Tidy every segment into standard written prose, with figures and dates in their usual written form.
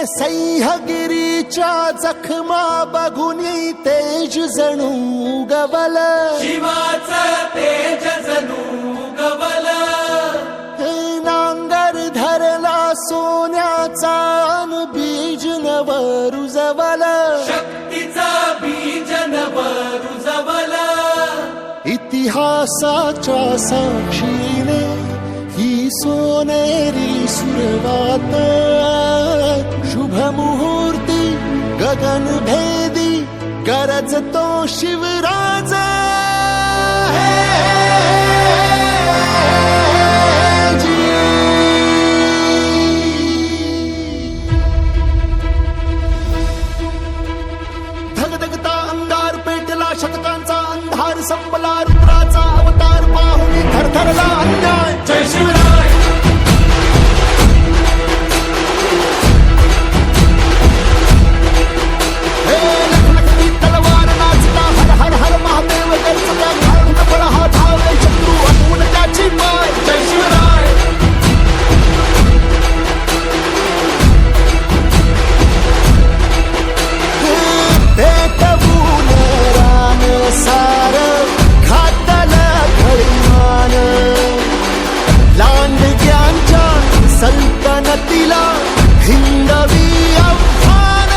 सह्यागिरीच्या जखमा बघुनी तेज जणू गवल, शिवाचं तेज जणू गवल. नांगर धरला सोन्याचा अन बीज नव रुजवल, शक्तीचा बीज नव रुजवल. इतिहासाच्या साक्षीने ही सोनेरी सुरवात, शुभ मुहूर्ती गगन भेदी गरजतो शिवराज. धगधगता अंगार पेटला, शतकांचा अंधार संपला, रुद्राचा अवतार पाहुनी थरथरला अन्याय. जय शिवराय. हे लखलखती तलवार नाचता, हर हर हर महादेव गरजता, घालून बळ हा धावले शत्रू अटवून त्याची पाय. जय शिवराय. पेटवून राम सार घातलं घळीमान, लांडग्यांच्या सल्तनतीला हिंदवी आव्हान.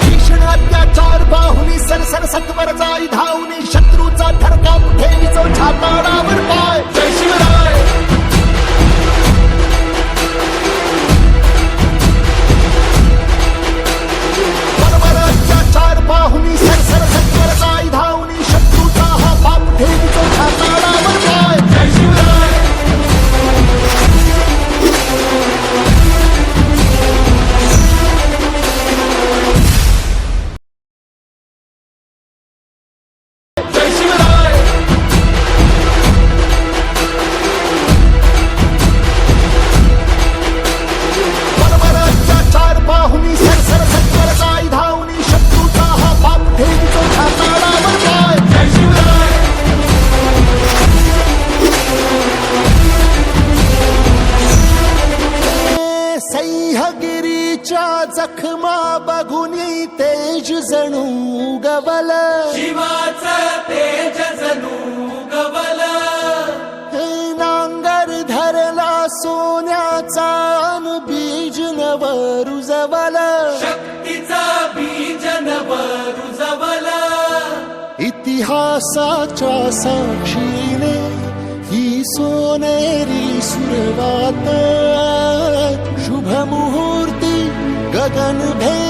भीषण अत्याचार बाहुनी सरसर सत्वर जाई धावनी, शत्रूचा थरका ठेवीचो छाताडावर पाय. जय शिवराय. चार पाहुनी सरसर सत्वर जाई धावनी, शत्रूचा हा बाप ठेवीचो छाताडावर पाय. जय शिवराय. जय शिवराय. बरोबरच्या चार पाहुनी सरसर सत्वर जाई धावनी, शत्रूचा हा बाप ठेवीचो छाताडावर पाय. जय शिवराय. सह्यागिरीच्या जखमा बघुनी तेज जणू गवल, शिवाचं तेज जणू गवल. नांगर धरला सोन्याचा अन बीज नव रुजवल, शक्तीचा बीज नव रुजवल. इतिहासाच्या साक्षीने ही सोनेरी सुरवात, शुभ मुहूर्ती गगन भेदी